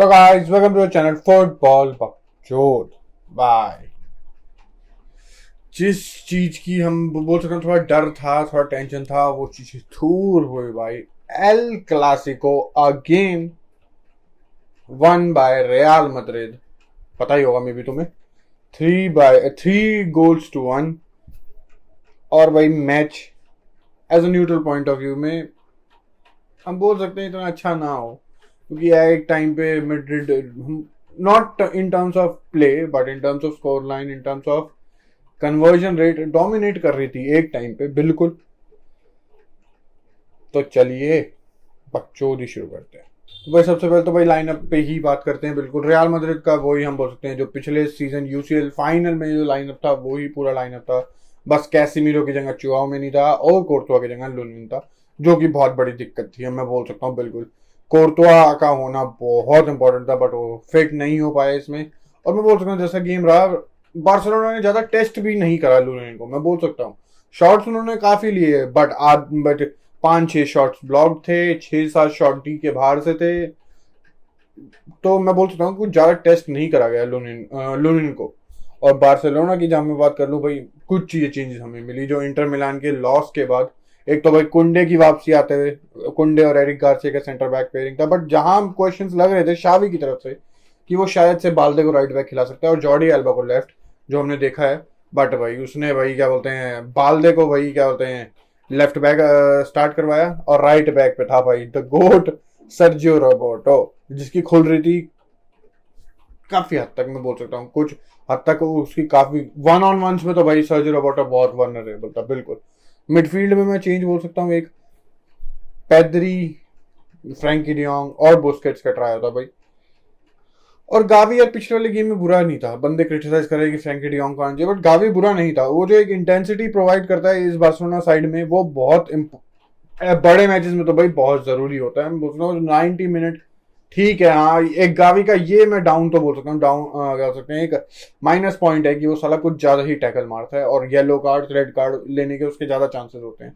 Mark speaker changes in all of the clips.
Speaker 1: Hello guys, welcome to channel football Bakchod. Bye. जिस चीज की हम बोल सकते हैं थोड़ा डर था, थोड़ा टेंशन था, वो चीज दूर हुई भाई। El Clasico again won by Real Madrid. पता ही होगा मे बी तुम्हें, 3-1। और भाई match as a neutral point of view में हम बोल सकते हैं इतना अच्छा ना हो, क्योंकि एक टाइम पे Madrid, not in terms of play but in terms off score line, in terms of conversion rate dominate कर रही थी एक टाइम पे बिल्कुल। तो चलिए बकचोदी शुरू करते हैं। तो भाई सबसे पहले तो भाई लाइनअप पे ही बात करते हैं। बिल्कुल रियल मैड्रिड का वही हम बोल सकते हैं जो पिछले सीजन यूसीएल फाइनल में जो लाइनअप था वही पूरा लाइनअप था। बस कैसीमीरो की जगह चुआमेनी था और कोर्तुआ की जगह लुनिन था, जो कि बहुत बड़ी दिक्कत थी। मैं बोल सकता हूँ बिल्कुल कोर्तुआ का होना बहुत इंपॉर्टेंट था, बट वो फिट नहीं हो पाया इसमें। और मैं बोल सकता हूँ जैसा गेम रहा, बार्सिलोना ने ज्यादा टेस्ट भी नहीं करा लुनिन को। मैं बोल सकता हूँ शॉट्स उन्होंने काफी लिए, बट 5-6 शॉट्स ब्लॉक थे, 6-7 शॉट डी के बाहर से थे। तो मैं बोल सकता हूँ कुछ ज्यादा टेस्ट नहीं करा गया लुनिन को। और बार्सिलोना की जहां मैं बात कर लूँ भाई, कुछ चीजें चेंजेस हमें मिली जो इंटर मिलान के लॉस के बाद। एक तो भाई कुंडे की वापसी आते हुए, कुंडे और एरिक गार्सिया का सेंटर बैक पेयरिंग था, बट जहां क्वेश्चंस लग रहे थे शावी की तरफ से कि वो शायद से बाल्दे को राइट बैक खिला सकता है और जॉर्डी एल्बा को लेफ्ट, जो हमने देखा है। बट भाई उसने भाई क्या बोलते हैं बाल्दे को भाई क्या बोलते हैं लेफ्ट बैक स्टार्ट करवाया, और राइट बैक पे था भाई द गोट सर्जियो रोबर्टो, जिसकी खुल रही थी काफी हद तक। मैं बोल सकता हूँ कुछ हद तक उसकी काफी वन ऑन वंस में तो भाई सर्जियो रोबर्टो बहुत वनरेबल था बिल्कुल। मिडफील्ड में मैं चेंज बोल सकता हूँ, एक पेद्री, फ्रैंकी डियोंग और बुस्केट्स का ट्राई होता भाई। और गावी यार पिछले वाले गेम में बुरा नहीं था। बंदे क्रिटिसाइज कर रहे हैं कि फ्रैंकी डियोंग को आना चाहिए, बट गावी बुरा नहीं था। वो जो एक इंटेंसिटी प्रोवाइड करता है इस बार्सिलोना साइड में, वो बहुत बड़े मैचेस में तो भाई बहुत जरूरी होता है। मैं बोल रहा हूँ 90 मिनट ठीक है। हाँ, एक गावी का ये मैं डाउन तो बोल सकता हूँ, डाउन क्या सकते हैं, एक माइनस पॉइंट है कि वो साला कुछ ज्यादा ही टैकल मारता है और येलो कार्ड रेड कार्ड लेने के उसके ज्यादा चांसेस होते हैं।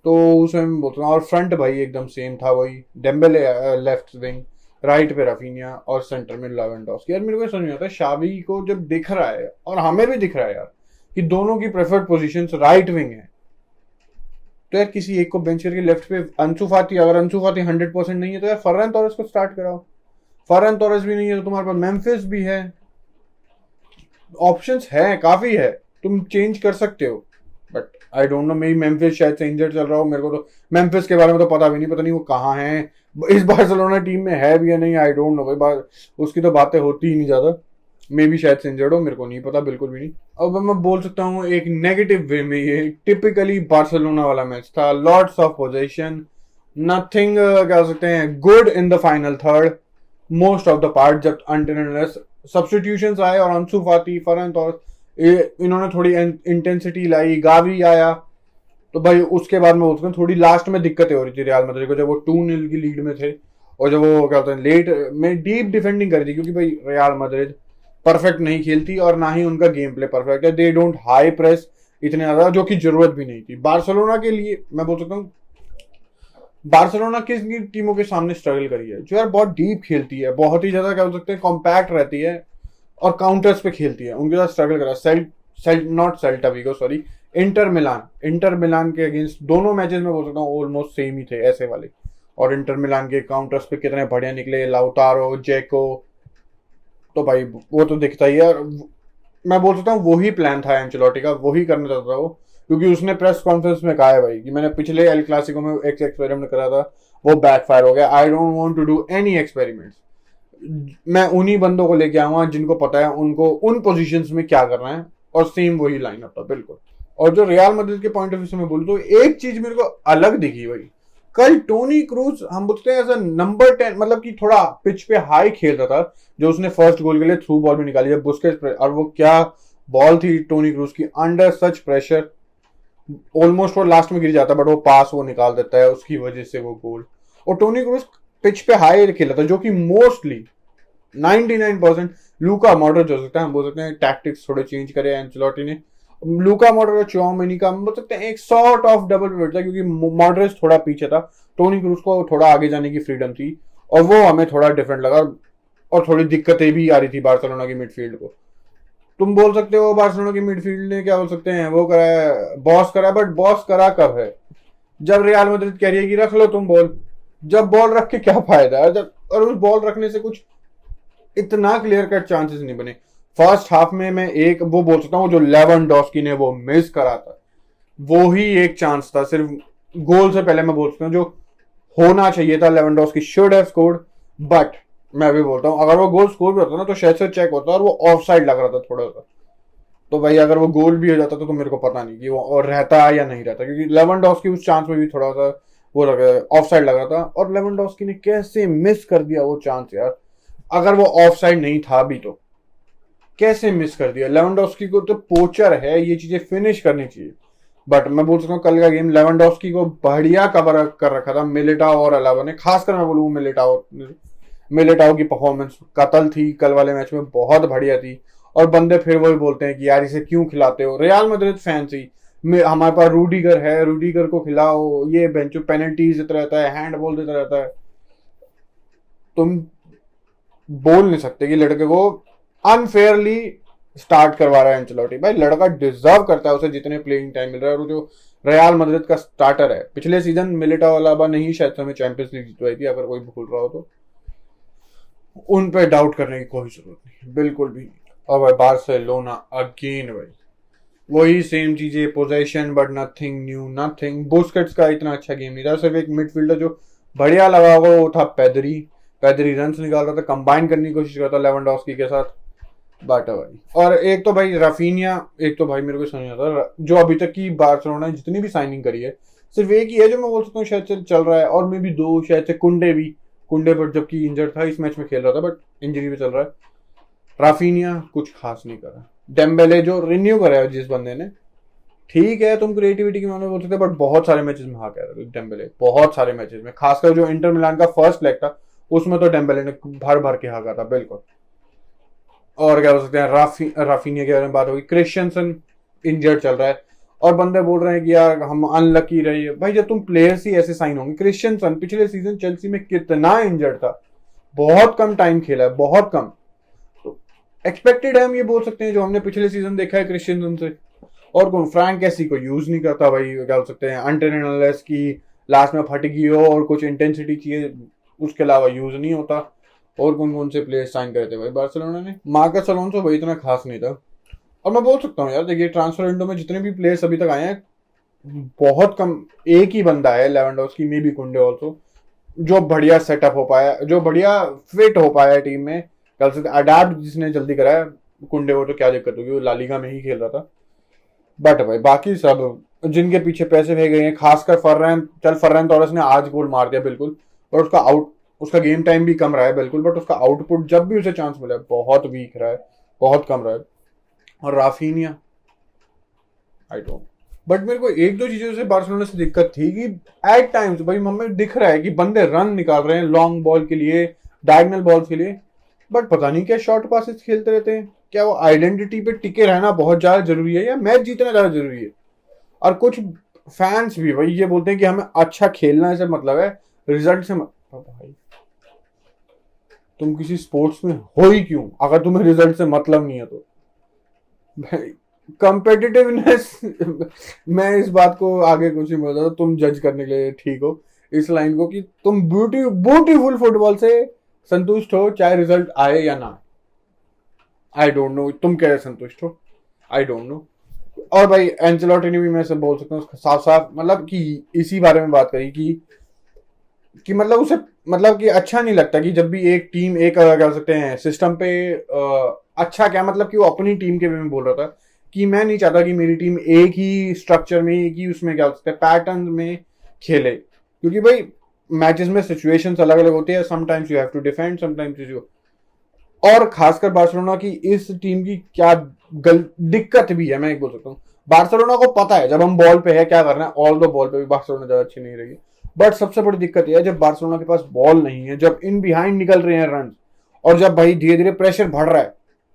Speaker 1: तो उसमें मैं बोलता हूँ। और फ्रंट भाई एकदम सेम था वही, डेम्बेले लेफ्ट विंग, राइट पे राफिनिया और सेंटर में लेवेंडोव्स्की। यार मेरे को समझ नहीं आता शावी को जब दिख रहा है, और हमें भी दिख रहा है यार, कि दोनों की प्रेफर्ड पोजीशंस राइट विंग है, तो यार किसी एक को बेंच करके लेफ्ट पे अंसु फाती, अगर अंसु फाती 100% नहीं है तो यार फर्रन टोरेस को स्टार्ट कराओ। फर्रन टोरेस भी नहीं है तो तुम्हारे पास मेम्फिस भी है, ऑप्शंस है काफी है, तुम चेंज कर सकते हो। बट आई डोंट नो, मेरी मेम्फिस शायद से इंजर्ड चल रहा हो। मेरे को तो मेम्फिस के बारे में तो पता भी नहीं, पता नहीं वो कहाँ है, इस बार्सिलोना टीम में है भी या नहीं, आई डोंट नो भाई। उसकी तो बातें होती ही नहीं ज्यादा। मे भी शायद से इंजर्ड हो, मेरे को नहीं पता बिल्कुल भी नहीं। अब मैं बोल सकता हूँ एक नेगेटिव वे में ये टिपिकली बार्सिलोना वाला मैच था। लॉट्स ऑफ पोजीशन, नथिंग क्या सकते हैं good in the final third most of the part, जब अनटिल सब्स्टिट्यूशंस आए और अंसु फाती, फरहान तौर इन्होंने थोड़ी इंटेंसिटी लाई, गावी आया, तो भाई उसके बाद में बोलते हैं थोड़ी लास्ट में दिक्कतें हो रही थी रियल मैड्रिड को, जब वो 2-0 की लीड में थे और जब वो क्या होता है लेट में डीप डिफेंडिंग कर रही थी, क्योंकि भाई रियल मैड्रिड परफेक्ट नहीं खेलती और ना ही उनका गेम प्ले परफेक्ट है। दे डोंट हाई प्रेस इतने ज्यादा, जो कि जरूरत भी नहीं थी बार्सिलोना के लिए। मैं बोल सकता हूँ बार्सिलोना किस टीमों के सामने स्ट्रगल करी है, जो यार बहुत डीप खेलती है, बहुत ही ज्यादा क्या बोल सकते हैं कॉम्पैक्ट रहती है और काउंटर्स पे खेलती है, उनके साथ स्ट्रगल करा। Not Celta Vigo, sorry, Inter Milan के अगेंस्ट दोनों मैचेस में बोल सकता हूँ ऑलमोस्ट सेम ही थे ऐसे वाले। और इंटर मिलान के काउंटर्स पे कितने बढ़िया निकले, लाउतारो, जेको, तो भाई वो तो दिखता ही है। और मैं बोल सकता हूँ वही प्लान था एंचेलोटी का, वही करना चाहता था वो, क्योंकि उसने प्रेस कॉन्फ्रेंस में कहा है भाई कि मैंने पिछले एल क्लासिको में एक एक्सपेरिमेंट करा था, वो बैकफायर हो गया। I don't want to do any experiments. मैं उन्हीं बंदों को लेके आऊंगा जिनको पता है उनको उन पोजीशंस में क्या करना है, और सेम वही लाइनअप था बिल्कुल। और जो रियल मैड्रिड के पॉइंट ऑफ व्यू से मैं बोलूँ तो एक चीज मेरे को अलग दिखी भाई, कल टोनी क्रूज हम बोलते हैं एज अ नंबर 10, मतलब कि थोड़ा पिच पे हाई खेल रहा था, जो उसने फर्स्ट गोल के लिए थ्रू बॉल भी निकाली जब बुस्केट्स, और वो क्या बॉल थी टोनी क्रूज की, अंडर सच प्रेशर ऑलमोस्ट वो लास्ट में गिर जाता, बट वो पास वो निकाल देता है, उसकी वजह से वो गोल। और टोनी क्रूज पिच पे हाई खेला था, जो कि मोस्टली 99% लूका मॉडरिच हो सकता है। हम बोल सकते हैं टैक्टिक्स थोड़े चेंज करे एंचेलोटी ने। लूका मॉडरिच और चुआमेनी का हम बोल सकते हैं एक सॉर्ट ऑफ डबल पिवट था, क्योंकि मॉडरिच थोड़ा पीछे था, टोनी क्रूज को थोड़ा आगे जाने की फ्रीडम थी, और वो हमें थोड़ा डिफरेंट लगा। और थोड़ी दिक्कतें भी आ रही थी बार्सिलोना की मिडफील्ड को। तुम बोल सकते हो बार्सिलोना की मिडफील्ड ने क्या बोल सकते हैं वो करा है, बॉस करा, बट बॉस करा कब है? जब रियल मैड्रिड कह रही है कि रख लो तुम बॉल। जब बॉल रख के क्या फायदा है? जब और उस बॉल रखने से कुछ इतना क्लियर कट चांसेस नहीं बने। फर्स्ट हाफ में मैं एक वो बोल सकता हूँ, जो लेवेंडोस्की ने वो मिस करा था, वो ही एक चांस था सिर्फ। गोल से पहले मैं बोल सकता हूँ जो होना चाहिए था, Lewandowski should have scored. But मैं भी बोलता हूँ अगर वो गोल स्कोर भी होता ना तो शायद से चेक होता और वो ऑफ साइड लग रहा था थोड़ा सा। तो भाई अगर वो गोल भी हो जाता तो मेरे को पता नहीं कि वो और रहता या नहीं रहता, क्योंकि लेवेंडोस्की उस चांस में भी थोड़ा सा वो ऑफ साइड लग रहा था। और लेवेंडोस्की ने कैसे मिस कर दिया वो चांस यार। अगर वो ऑफ साइड नहीं था भी तो कैसे मिस कर दिया? लेवेंडोस्की को तो पोचर है, ये चीजें फिनिश करनी चाहिए। बट मैं बोल सकता हूँ कल का गेम लेवेंडोस्की को बढ़िया कवर कर रखा था मिलिटाओ और अलावा ने। खासकर मैं बोलूँ मिलिटाओ की परफॉर्मेंस कतल थी कल वाले मैच में, बहुत बढ़िया थी। और बंदे फिर वही बोलते हैं कि यार इसे क्यों खिलाते हो? रियल मैड्रिड फैंस ही, हमारे पास रूडीगर है, रूडीगर को खिलाओ, ये बेंचो पेनल्टीज देता रहता है, हैंड बॉल देता रहता है। तुम बोल नहीं सकते कि लड़के को अनफेयरली स्टार्ट करवा रहा है एंचेलोटी। भाई लड़का डिजर्व करता है, उसे जितने प्लेइंग टाइम मिल रहा है। और जो रियल मैड्रिड का स्टार्टर है, पिछले सीजन मिलिटाओ अलावा नहीं शायद हमें चैंपियंस लीग जितवाई थी, अगर कोई भूल रहा हो तो। उन पे डाउट करने की कोई जरूरत नहीं, बिल्कुल भी नहीं। और भाई बार्सिलोना अगेन भाई वही सेम चीजें, possession but nothing new, nothing. Busquets का इतना अच्छा गेम नहीं था, सिर्फ एक मिडफील्डर जो बढ़िया लगा होगा वो था पेदरी। पेदरी रन्स निकाल रहा था, कंबाइन करने की कोशिश कर रहा था लेवेंडोस्की के साथ। बट भाई और एक तो भाई राफिनिया, एक तो भाई मेरे को समझ आता जो अभी तक की बार्सिलोना ने जितनी भी साइनिंग करी है, सिर्फ एक ही है जो मैं बोल सकता हूँ शायद से चल रहा है, और मे भी दो शायद से कुंडे भी। कुंडे पर जबकि इंजर्ड था, इस मैच में खेल रहा था बट इंजरी पे चल रहा है। राफिनिया कुछ खास नहीं करा। डेम्बेले जो रिन्यू करा है जिस बंदे ने, ठीक है तुम क्रिएटिविटी के मामले में बोल सकते बट बहुत सारे मैचेस में हार गया डेम्बेले, बहुत सारे मैचेस में। खासकर जो इंटर मिलान का फर्स्ट लेग था उसमें तो डेम्बेले ने भर भर के हारा था बिल्कुल। और क्या हो सकते हैं, राफिनिया के बारे में बात होगी। क्रिश्चियनसन इंजर्ड चल रहा है और बंदे बोल रहे हैं कि यार हम अनलकी रहे। भाई जब तुम प्लेयर्स ही ऐसे साइन होंगे, क्रिश्चियनसन पिछले सीजन चेल्सी में कितना इंजर्ड था, बहुत कम टाइम खेला है, बहुत कम। तो एक्सपेक्टेड है, हम ये बोल सकते हैं, जो हमने पिछले सीजन देखा है क्रिश्चियनसन से। और कौन? फ्रैंक कैसी को यूज नहीं करता भाई, क्या बोल सकते हैं, अनटेनलेस की लास्ट में फट गई हो और कुछ इंटेंसिटी चाहिए, उसके अलावा यूज नहीं होता। और कौन कौन से प्लेयर साइन करे थे भाई बार्सिलोना ने? मार्कस अलोंसो भाई इतना खास नहीं था। और मैं बोल सकता हूँ यार, देखिए ट्रांसफर विंडो में जितने भी प्लेयर्स अभी तक आए हैं, बहुत कम, एक ही बंदा है लेवेंडोस्की, मे बी कुंडे ऑल्सो, जो बढ़िया सेटअप हो पाया, जो बढ़िया फिट हो पाया टीम में, कल से अडेप्ट जिसने जल्दी कराया। कुंडे वो तो क्या दिक्कत होगी, वो लालिगा में ही खेल रहा था। बट भाई बाकी सब जिनके पीछे पैसे भेज गए हैं, खासकर फर्रैन टोरेस ने आज गोल मार दिया बिल्कुल। और उसका गेम टाइम भी कम रहा है बिल्कुल, बट उसका आउटपुट जब भी उसे चांस मिला है बहुत वीक रहा है, बहुत कम रहा है। और राफिनिया आई डोंट, बट मेरे को एक दो चीजों से बार्सिलोना से दिक्कत थी कि एट टाइम्स भाई हमें दिख रहा है कि बंदे रन निकाल रहे हैं लॉन्ग बॉल के लिए, डायगोनल बॉल्स के लिए, बट पता नहीं क्या शॉर्ट पासेस खेलते रहते हैं। क्या वो आइडेंटिटी पे टिके रहना बहुत ज्यादा जरूरी है या मैच जीतना ज्यादा जरूरी है? और कुछ फैंस भी भाई ये बोलते हैं कि हमें अच्छा खेलना से मतलब है, रिजल्ट से भाई तुम किसी स्पोर्ट्स में हो ही क्यों अगर तुम्हें रिजल्ट से मतलब नहीं है तो? भाई कंपेटिटिवनेस मैं इस बात को आगे कुछ नहीं बोलता, तुम जज करने के लिए ठीक हो इस लाइन को कि तुम ब्यूटीफुल फुटबॉल से संतुष्ट हो चाहे रिजल्ट आए या ना। आई डोंट नो तुम कैसे संतुष्ट हो, आई डोंट नो। और भाई एंचेलोटी ने भी मैं सब बोल सकता हूँ साफ साफ, मतलब कि इसी बारे में बात करी कि मतलब उसे, मतलब कि अच्छा नहीं लगता कि जब भी एक टीम एक क्या सकते हैं सिस्टम पे अच्छा क्या, मतलब कि वो अपनी टीम के वे में बोल रहा था कि मैं नहीं चाहता कि मेरी टीम एक ही स्ट्रक्चर में, एक ही उसमें क्या सकते हैं पैटर्न में खेले, क्योंकि भाई मैचेस में सिचुएशंस अलग अलग होती है, sometimes you have to defend, sometimes you. और खासकर बार्सिलोना की इस टीम की क्या दिक्कत भी है, मैं एक बोल सकता हूँ, बार्सिलोना को पता है जब हम बॉल पे है क्या करना है। ऑल द बॉल पे भी बार्सिलोना ज्यादा अच्छी नहीं रही, बट सबसे बड़ी दिक्कत यह है जब बार्सिलोना के पास बॉल नहीं है, जब इन बिहाइंड निकल रहे हैं रन, और जब भाई धीरे धीरे प्रेशर बढ़ रहा है,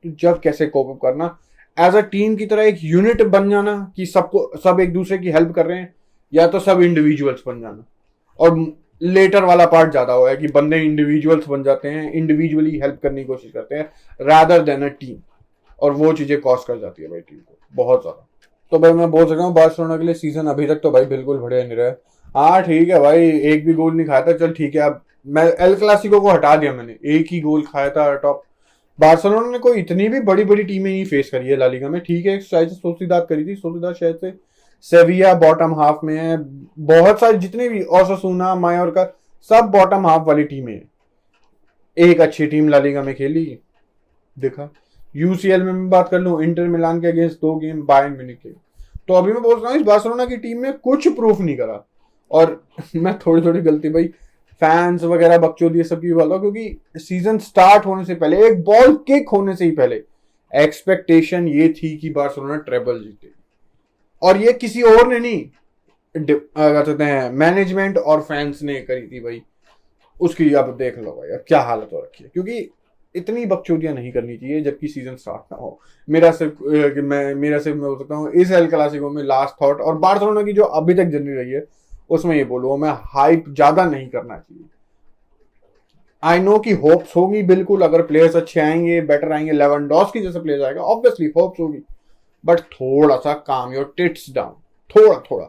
Speaker 1: तो जब कैसे कोप अप करना, एज अ टीम की तरह एक यूनिट बन जाना कि सबको सब एक दूसरे की हेल्प कर रहे हैं, या तो सब इंडिविजुअल्स बन जाना। और लेटर वाला पार्ट ज्यादा हुआ है कि बंदे इंडिविजुअल्स बन जाते हैं, इंडिविजुअली हेल्प करने की कोशिश करते हैं रादर देन अ टीम, और वो चीजें कॉस्ट कर जाती है भाई टीम को बहुत ज्यादा। तो भाई मैं बोल सकता हूँ बार्सिलोना के लिए सीजन अभी तक तो भाई बिल्कुल बढ़िया नहीं रहा। हाँ ठीक है भाई, एक भी गोल नहीं खाया था, चल ठीक है। अब मैं एल क्लासिको को हटा दिया, मैंने एक ही गोल खाया था टॉप। बार्सिलोना ने कोई इतनी भी बड़ी बड़ी टीमें नहीं फेस करी है ला लीगा में, ठीक है शायद से सोसिदाद करी थी, सोसिदाद शायद से, सेविया बॉटम हाफ में है, बहुत सारे जितने भी ओसासुना मायोर्का सब बॉटम हाफ वाली टीमें हैं। एक अच्छी टीम ला लीगा में खेली देखा। यूसीएल में मैं बात कर लूं, इंटर मिलान के अगेंस्ट 2 गेम, बायर्न म्यूनिख के। तो अभी मैं बोल रहा हूँ इस बार्सिलोना की टीम में कुछ प्रूफ नहीं करा। और मैं थोड़ी थोड़ी गलती भाई फैंस वगैरह बकचोदी सब की बोल रहा हूँ, क्योंकि सीजन स्टार्ट होने से पहले, एक बॉल किक होने से ही पहले एक्सपेक्टेशन ये थी कि बार्सिलोना ट्रेबल जीते, और ये किसी और ने नहीं, क्या कहते हैं, मैनेजमेंट और फैंस ने करी थी भाई। उसकी अब देख लो भाई अब क्या हालत हो रखी है, क्योंकि इतनी बकचोदियां नहीं करनी चाहिए जबकि सीजन स्टार्ट ना हो। मेरा सिर्फ मैं बोल सकता हूँ इस एल क्लासिको में लास्ट थॉट, और बार्सिलोना की जो अभी तक जर्नी रही है उसमें ये बोलूँ मैं, हाइप ज्यादा नहीं करना चाहिए। आई नो कि होप्स होगी बिल्कुल, अगर प्लेयर्स अच्छे आएंगे, बेटर आएंगे, लेवेंडोस्की जैसे प्लेयर्स आएगा, ऑब्वियसली होप्स होगी, बट थोड़ा सा काम योर टिट्स डाउन, थोड़ा थोड़ा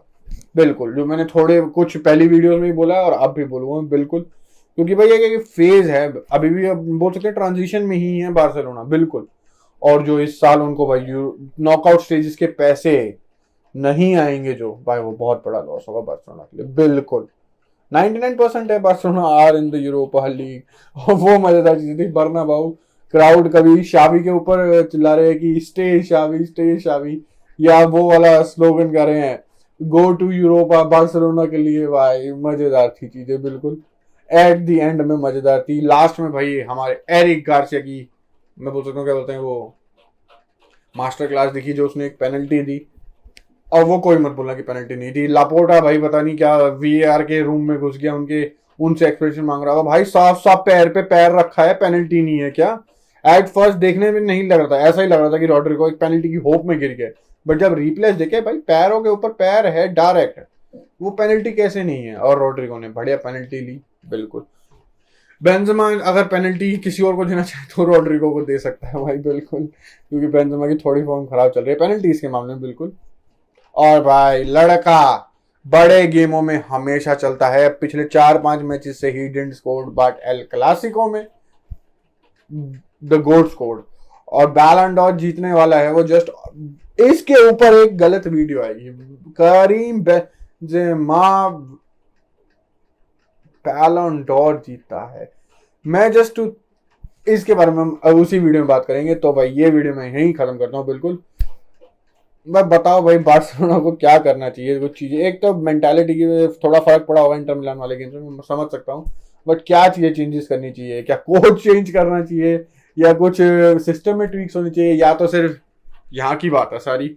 Speaker 1: बिल्कुल। जो मैंने थोड़े कुछ पहली वीडियो में भी बोला है और अब भी बोलूंगा बिल्कुल, क्योंकि भाई एक फेज है अभी भी, अब बोल सकते हैं ट्रांजिशन में ही है बार्सिलोना बिल्कुल। और जो इस साल उनको भाई नॉकआउट स्टेजेस के पैसे नहीं आएंगे जो भाई, वो बहुत बड़ा लॉस होगा बार्सिलोना के लिए बिल्कुल। 99% है Barcelona are in the Europa League. और वो मजेदार चीज थी, बर्नाबाउ क्राउड कभी शावी के ऊपर चिल्ला रहे हैं कि स्टे शावी, या वो वाला स्लोगन कर रहे हैं गो टू यूरोपा बार्सिलोना के लिए। भाई मजेदार थी चीजें बिल्कुल, एट द एंड में मजेदार थी। लास्ट में भाई हमारे एरिक गार्सिया की, मैं बोल सकता हूँ क्या बोलते हैं वो, मास्टर क्लास दिखी जो उसने एक पेनल्टी दी, और वो कोई मत बोलना कि पेनल्टी नहीं थी। लापोर्टा भाई पता नहीं क्या वीएआर के रूम में घुस गया, उनसे एक्सप्रेशन मांग रहा था। भाई साफ साफ पैर पे पैर रखा है, पेनल्टी नहीं है क्या? एट फर्स्ट देखने में नहीं लग रहा था, ऐसा ही लग रहा था कि रॉड्रिगो एक पेनल्टी की होप में गिर गया, बट जब रिप्लेस देखे भाई पैरों के ऊपर पैर है डायरेक्ट, वो पेनल्टी कैसे नहीं है? और रॉड्रिगो ने बढ़िया पेनल्टी ली बिल्कुल। बेंजेमा अगर पेनल्टी किसी और को देना चाहे तो रॉड्रिगो को दे सकता है भाई बिल्कुल, क्योंकि बेंजेमा की थोड़ी फॉर्म खराब चल रही है पेनल्टीज के मामले में बिल्कुल। और भाई लड़का बड़े गेमों में हमेशा चलता है, पिछले 4-5 मैचेस से he didn't score, but El Clasico में द गोट स्कोर्ड, और बैलन डॉर जीतने वाला है वो। जस्ट इसके ऊपर एक गलत वीडियो आएगी, करीम बेंजेमा बैलन डॉर जीतता है। मैं जस्ट इसके बारे में उसी वीडियो में बात करेंगे। तो भाई ये वीडियो मैं यहीं खत्म करता हूँ बिल्कुल। मैं बताओ भाई बार्सिलोना को क्या करना चाहिए? कुछ चीजें, एक तो मेंटालिटी की थोड़ा फर्क पड़ा होगा इंटर मिलान वाले गेम में, मैं समझ सकता हूँ, बट क्या चीजें चेंजेस करनी चाहिए? क्या कोच चेंज करना चाहिए, या कुछ सिस्टम में ट्वीक्स होनी चाहिए, या तो सिर्फ यहाँ की बात है सारी?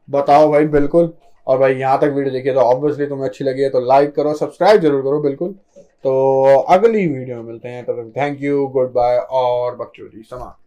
Speaker 1: बताओ भाई बिल्कुल। और भाई यहाँ तक वीडियो देखिए तो ऑब्वियसली तुम्हें अच्छी लगी है तो लाइक करो, सब्सक्राइब जरूर करो बिल्कुल। तो अगली वीडियो में मिलते हैं, तब तक थैंक यू, गुड बाय और बकचोदी समाप्त।